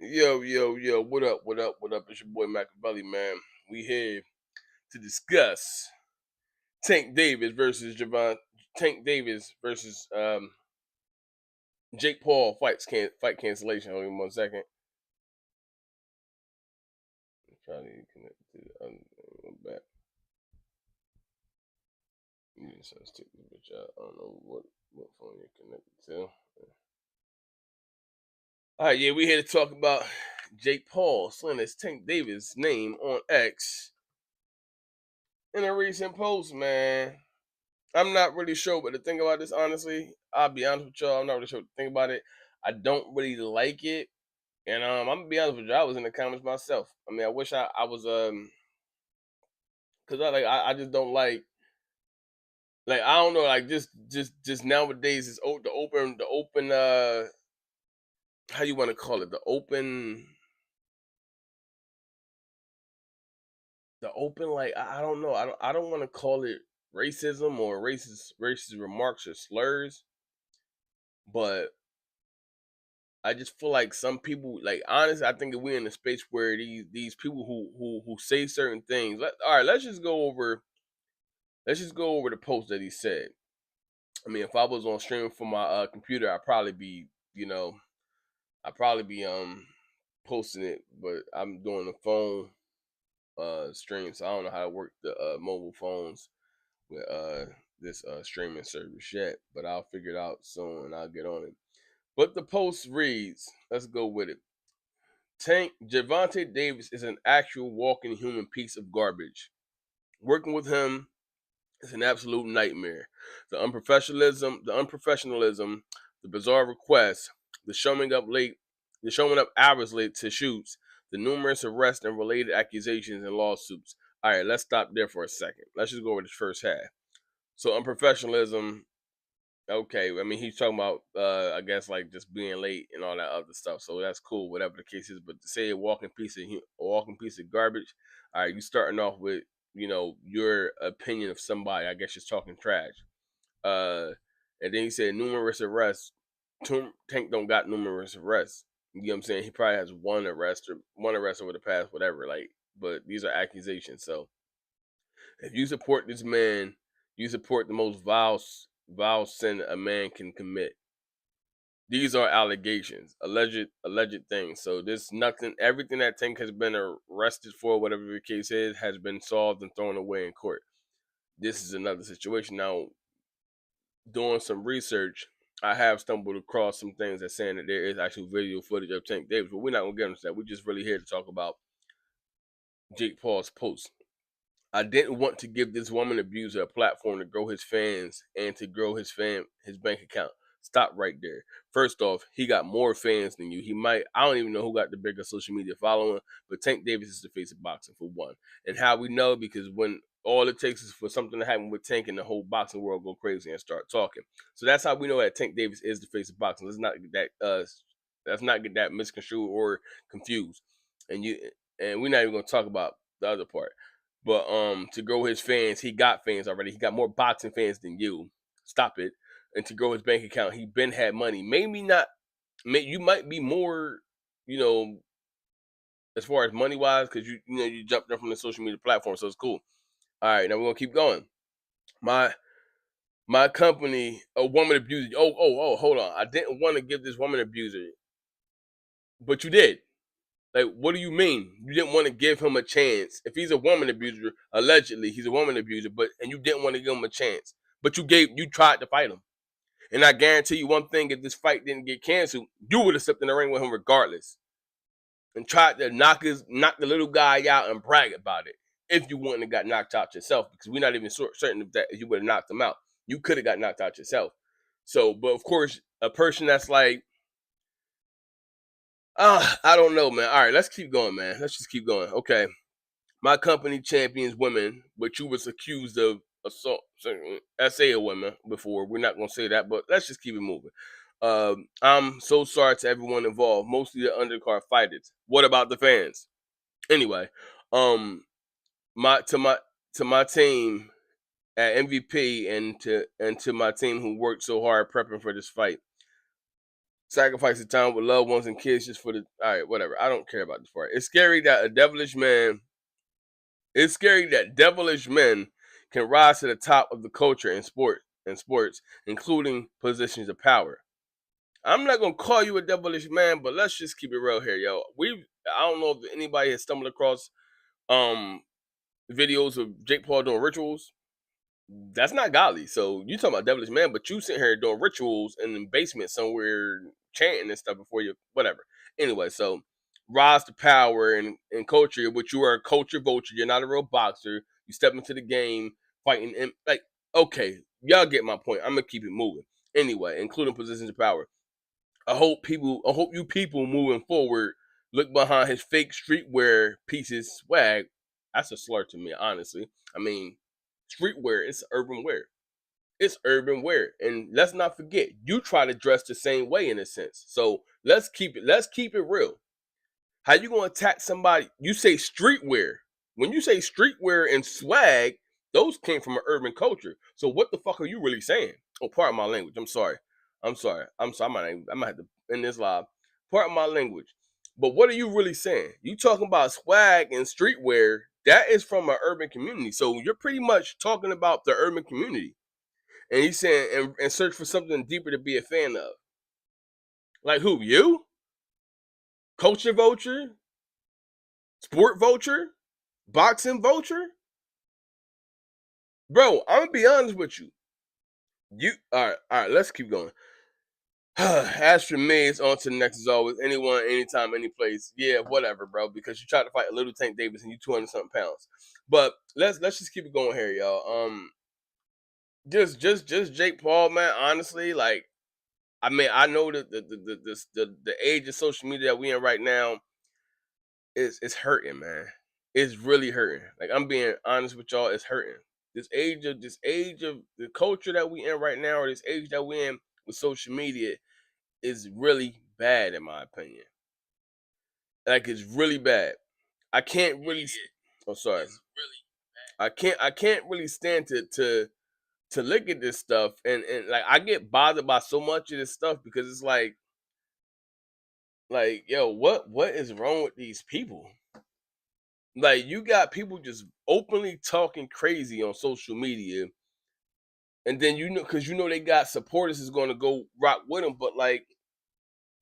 Yo, what up? It's your boy Machiavelli, man. We here to discuss Tank Davis versus Javon. Tank Davis versus Jake Paul fight cancellation. Hold on 1 second. I'm trying to connect to the other back. Yes, let's take this bitch out. I don't know what phone you're connected to. All right, yeah, we here to talk about Jake Paul, Slanders, Tank Davis' name on X in a recent post, man. I'm not really sure, but the thing about this, honestly, I'll be honest with y'all. I'm not really sure what to think about it. I don't really like it, and I'm gonna be honest with you. I was in the comments myself. I mean, I wish I was cause I just don't like I don't know like just nowadays it's the open how you want to call it the open like I don't know I don't want to call it racism or racist remarks or slurs, but I just feel like some people, like honestly, I think that we're in a space where these people who say certain things. All right, let's just go over the post that he said. I mean, if I was on streaming from my computer, you know, I'd probably be posting it, but I'm doing the phone stream, so I don't know how to work the mobile phones with this streaming service yet. But I'll figure it out soon and I'll get on it. But the post reads, let's go with it. Tank Javante Davis is an actual walking human piece of garbage. Working with him is an absolute nightmare. The unprofessionalism, the bizarre requests, the showing up hours late to shoots, the numerous arrests and related accusations and lawsuits. All right, let's stop there for a second. Let's just go over the first half. So unprofessionalism. Okay, I mean he's talking about I guess like just being late and all that other stuff. So that's cool, whatever the case is. But to say a walking piece of garbage, all right, you starting off with your opinion of somebody. I guess just talking trash. Uh, and then he said numerous arrests. Tank don't got numerous arrests. You know what I'm saying? He probably has one arrest over the past whatever. Like, but these are accusations. So if you support this man, you support the most vile sin a man can commit. These are allegations, alleged things. So this nothing. Everything that Tank has been arrested for, whatever the case is, has been solved and thrown away in court. This is another situation. Now, doing some research, I have stumbled across some things that saying that there is actual video footage of Tank Davis, but we're not gonna get into that. We're just really here to talk about Jake Paul's post. I didn't want to give this woman abuser a platform to grow his fans and to grow his bank account. Stop right there. First off, he got more fans than you. I don't even know who got the bigger social media following, but Tank Davis is the face of boxing for one. And how we know, because when all it takes is for something to happen with Tank and the whole boxing world go crazy and start talking. So that's how we know that Tank Davis is the face of boxing. Let's not get that misconstrued or confused. And we're not even gonna talk about the other part. But to grow his fans, he got fans already. He got more boxing fans than you. Stop it. And to grow his bank account, he been had money. Maybe not. You might be more, you know, as far as money wise, because you jumped up from the social media platform, so it's cool. All right, now we're gonna keep going. My my company, a woman abuser. Oh, hold on. I didn't want to give this woman abuser, but you did. Like, what do you mean? You didn't want to give him a chance. If he's a woman abuser, allegedly he's a woman abuser, and you didn't want to give him a chance. But you tried to fight him. And I guarantee you one thing, if this fight didn't get canceled, you would have stepped in the ring with him regardless. And tried to knock the little guy out and brag about it. If you wouldn't have got knocked out yourself, because we're not even certain if you would have knocked him out. You could have got knocked out yourself. So, but of course, a person that's like, I don't know, man. All right, let's keep going, man. Let's just keep going. Okay. My company champions women, but you was accused of assault. I say a women before. We're not gonna say that, but let's just keep it moving. I'm so sorry to everyone involved, mostly the undercard fighters. What about the fans? Anyway, um, my to my team at MVP and to my team who worked so hard prepping for this fight. sacrificing time with loved ones and kids just for the all right, whatever. I don't care about this part. It's scary that a devilish man. It's scary that devilish men can rise to the top of the culture in sports, including positions of power. I'm not gonna call you a devilish man, but let's just keep it real here, yo. I don't know if anybody has stumbled across um videos of Jake Paul doing rituals. That's not godly. So you talking about devilish man, but you sitting here doing rituals in the basement somewhere, chanting and stuff before you whatever. Anyway, so rise to power and culture, but you are a culture vulture. You're not a real boxer. You step into the game fighting and like okay, y'all get my point. I'm gonna keep it moving. Anyway, including positions of power. I hope you people moving forward look behind his fake streetwear pieces swag. That's a slur to me, honestly. I mean, streetwear, it's urban wear. It's urban wear. And let's not forget, you try to dress the same way in a sense. So let's keep it real. How you gonna attack somebody? You say streetwear. When you say streetwear and swag, those came from an urban culture. So what the fuck are you really saying? Oh, pardon my language. I'm sorry. I'm sorry. I'm sorry. I might have to end this live. Pardon my language. But what are you really saying? You talking about swag and streetwear? That is from an urban community. So you're pretty much talking about the urban community. And he's saying and search for something deeper to be a fan of. Like who? You? Culture vulture? Sport vulture? Boxing vulture? Bro, I'm gonna be honest with you. All right, let's keep going. As for me, it's on to the next as always. Anyone, anytime, any place. Yeah, whatever, bro. Because you tried to fight a little Tank Davis and you 200 something pounds. But let's just keep it going here, y'all. Just Jake Paul, man. Honestly, like I mean, I know that the age of social media that we in right now is hurting, man. It's really hurting. Like I'm being honest with y'all, it's hurting. This age of the culture that we in right now, or this age that we in with social media, is really bad in my opinion. Like it's really bad. I can't really. Oh, sorry. I can't really stand to look at this stuff and like I get bothered by so much of this stuff because it's like yo, what is wrong with these people? Like you got people just openly talking crazy on social media, and then you know because you know they got supporters is going to go rock with them, but like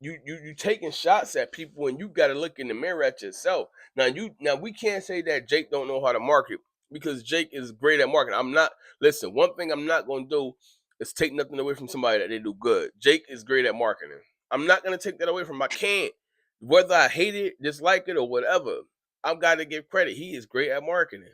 you taking shots at people and you got to look in the mirror at yourself. Now we can't say that Jake don't know how to market because Jake is great at marketing. I'm not listen. One thing I'm not going to do is take nothing away from somebody that they do good. Jake is great at marketing. I'm not going to take that away from him. I can't. Whether I hate it, dislike it, or whatever, I've got to give credit. He is great at marketing.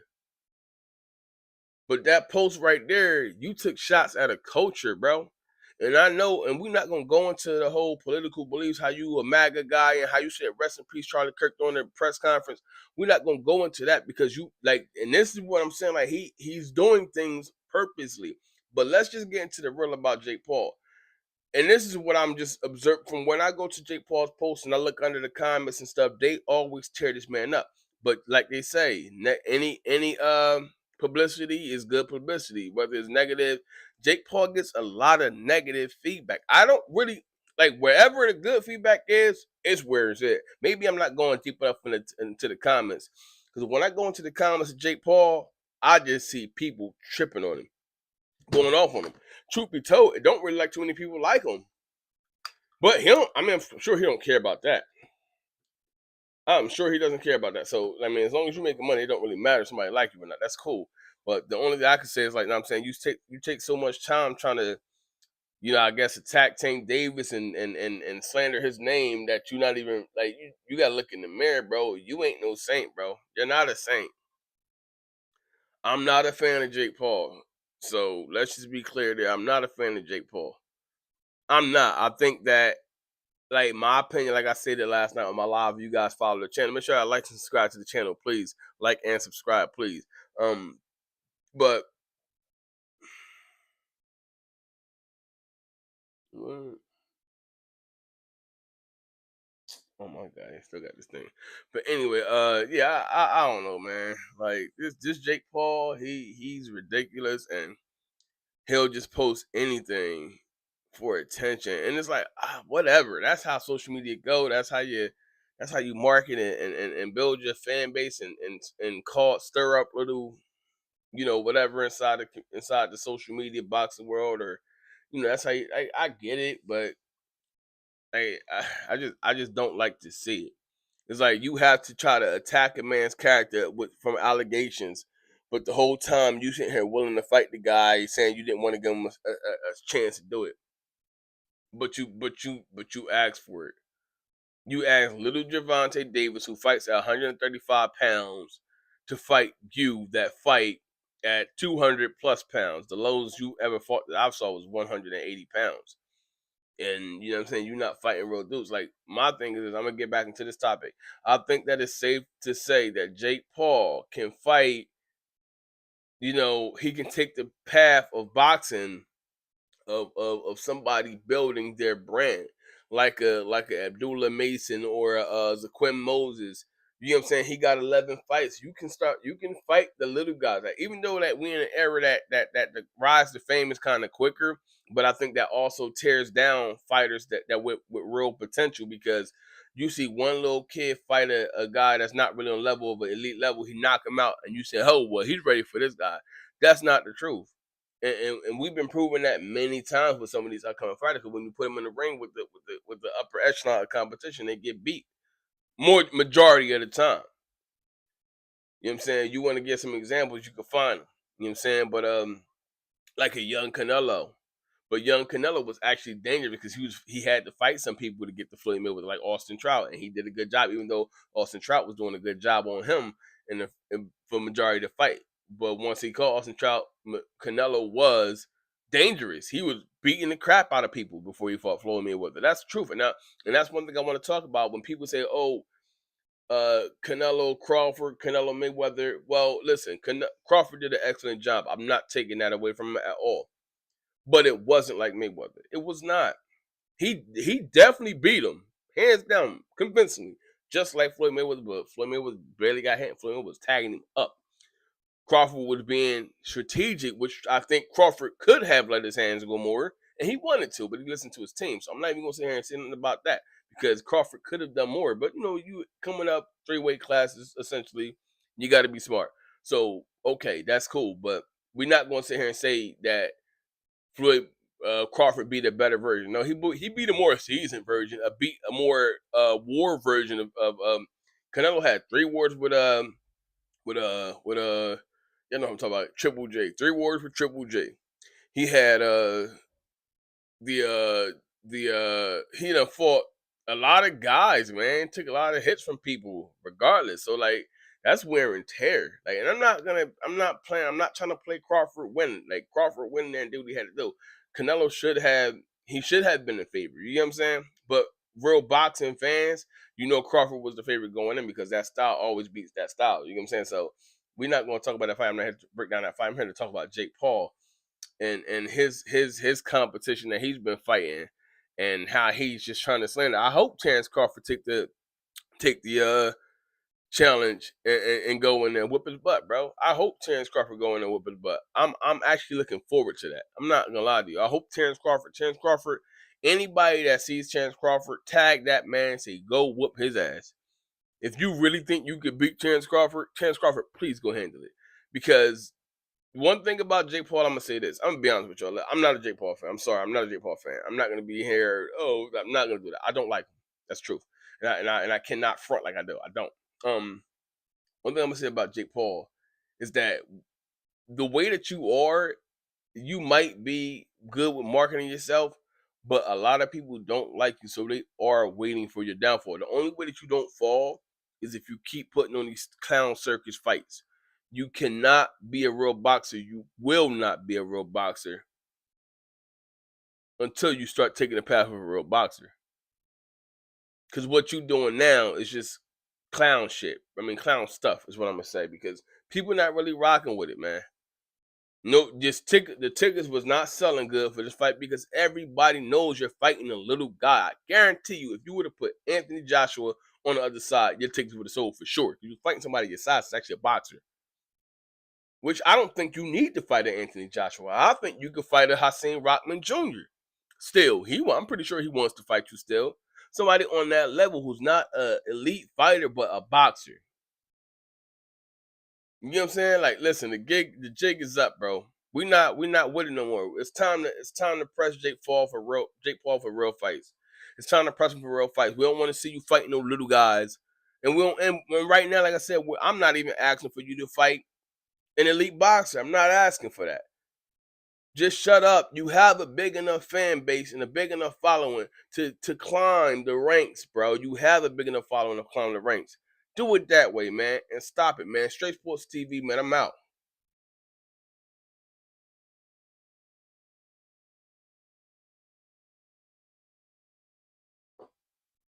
But that post right there, you took shots at a culture, bro. And I know, and we're not gonna go into the whole political beliefs, how you a MAGA guy and how you said rest in peace Charlie Kirk during the press conference. We're not gonna go into that because you like, and this is what I'm saying, like he's doing things purposely. But let's just get into the real about Jake Paul. And this is what I'm just observed from when I go to Jake Paul's post and I look under the comments and stuff. They always tear this man up. But like they say, any publicity is good publicity, whether it's negative. Jake Paul gets a lot of negative feedback. I don't really like wherever the good feedback is where it's at. Maybe I'm not going deep enough into the comments because when I go into the comments of Jake Paul, I just see people tripping on him, going off on him. Truth be told, it don't really like too many people like him. But he don't. I mean, I'm sure he don't care about that. I'm sure he doesn't care about that. So I mean, as long as you making money, it don't really matter if somebody like you or not. That's cool. But the only thing I can say is like, I'm saying you take so much time trying to, I guess attack Tank Davis and slander his name that you not even like you gotta look in the mirror, bro. You ain't no saint, bro. You're not a saint. I'm not a fan of Jake Paul. So let's just be clear there. I'm not a fan of Jake Paul. I'm not. I think that like my opinion, like I said it last night on my live, you guys follow the channel. Make sure I like and subscribe to the channel, please. Like and subscribe, please. But oh my god, I still got this thing. But anyway, yeah, I don't know, man. Like this Jake Paul, he's ridiculous and he'll just post anything for attention, and it's like whatever. That's how social media go. That's how you market and build your fan base and call stir up little whatever inside the social media boxing world or that's how I get it, but I just don't like to see it. It's like you have to try to attack a man's character from allegations, but the whole time you sitting here willing to fight the guy, saying you didn't want to give him a chance to do it, but you asked for it. You asked little Gervonta Davis, who fights at 135 pounds, to fight you that fight at 200 plus pounds. The lowest you ever fought that I saw was 180 pounds. And you know what I'm saying? You're not fighting real dudes. Like, my thing is, I'm gonna get back into this topic. I think that it's safe to say that Jake Paul can fight, he can take the path of boxing of somebody building their brand, like a Abdullah Mason or Zaquim Moses. You know what I'm saying? He got 11 fights. You can fight the little guys. Like, even though that we in an era that the rise to fame is kind of quicker, but I think that also tears down fighters that with real potential, because you see one little kid fight a guy that's not really on level of an elite level, he knock him out, and you say, oh well, he's ready for this guy. That's not the truth. And we've been proving that many times with some of these upcoming fighters. Because when you put them in the ring with the upper echelon of competition, they get beat more majority of the time. You know what I'm saying? You want to get some examples, you can find them. You know what I'm saying? But like a young Canelo. But young Canelo was actually dangerous because he had to fight some people to get to Floyd Mayweather, like Austin Trout, and he did a good job, even though Austin Trout was doing a good job on him for majority of the fight. But once he caught Austin Trout, Canelo was dangerous. He was beating the crap out of people before he fought Floyd Mayweather. That's the truth. And that's one thing I want to talk about when people say, "Oh, Canelo Crawford, Canelo Mayweather." Well, listen, Crawford did an excellent job. I'm not taking that away from him at all. But it wasn't like Mayweather. It was not. He definitely beat him, hands down, convincingly, just like Floyd Mayweather. But Floyd Mayweather barely got hit. Floyd Mayweather was tagging him up. Crawford was being strategic, which I think Crawford could have let his hands go more, and he wanted to, but he listened to his team. So I'm not even going to sit here and say anything about that, because Crawford could have done more. But, you coming up 3-weight classes, essentially, you got to be smart. So, okay, that's cool. But we're not going to sit here and say that Floyd Crawford beat a better version. No, he beat a more seasoned version, a more war version of Canelo had 3 wars with you know what I'm talking about, Triple J. 3 wars with Triple J. He had he done fought a lot of guys, man. Took a lot of hits from people, regardless. So like that's wear and tear. Like, and I'm not trying to play Crawford winning. Like, Crawford winning there and do what he had to do. Canelo should have been in favor. You know what I'm saying? But real boxing fans, Crawford was the favorite going in, because that style always beats that style. You know what I'm saying? So we're not going to talk about that fight. I'm not here to break down that fight. I'm here to talk about Jake Paul and his competition that he's been fighting, and how he's just trying to slander. I hope Terrence Crawford take the challenge and go in there and whip his butt, bro. I hope Terrence Crawford go in there and whip his butt. I'm actually looking forward to that. I'm not gonna lie to you. I hope Terrence Crawford, anybody that sees Terrence Crawford, tag that man and say, go whoop his ass. If you really think you could beat Terrence Crawford, please go handle it. Because one thing about Jake Paul, I'm gonna say this. I'm gonna be honest with y'all. I'm not a Jake Paul fan. I'm sorry, I'm not a Jake Paul fan. I'm not gonna be here. Oh, I'm not gonna do that. I don't like him. That's truth. And I cannot front like I do. I don't. One thing I'm gonna say about Jake Paul is that the way that you are, you might be good with marketing yourself, but a lot of people don't like you, so they are waiting for your downfall. The only way that you don't fall is if you keep putting on these clown circus fights. You cannot be a real boxer. You will not be a real boxer until you start taking the path of a real boxer. Because what you're doing now is just clown shit. I mean, clown stuff is what I'm gonna say, because people not really rocking with it, man. No, the tickets was not selling good for this fight, because everybody knows you're fighting a little guy. I guarantee you, if you would have put Anthony Joshua on the other side, your tickets would have sold for sure. You're fighting somebody your size, it's actually a boxer. Which I don't think you need to fight an Anthony Joshua. I think you could fight a Hakeem Rockman Jr. Still, I'm pretty sure he wants to fight you still. Somebody on that level who's not a elite fighter but a boxer. You know what I'm saying? Like, listen, the jig is up, bro. We not with it no more. It's time to press Jake Paul for real fights. It's time to press him for real fights. We don't want to see you fighting no little guys. And we don't. And right now, like I said, I'm not even asking for you to fight an elite boxer. I'm not asking for that. Just shut up. You have a big enough fan base and a big enough following to climb the ranks, bro. You have a big enough following to climb the ranks. Do it that way, man, and stop it, man. Straight Sports TV, man. I'm out.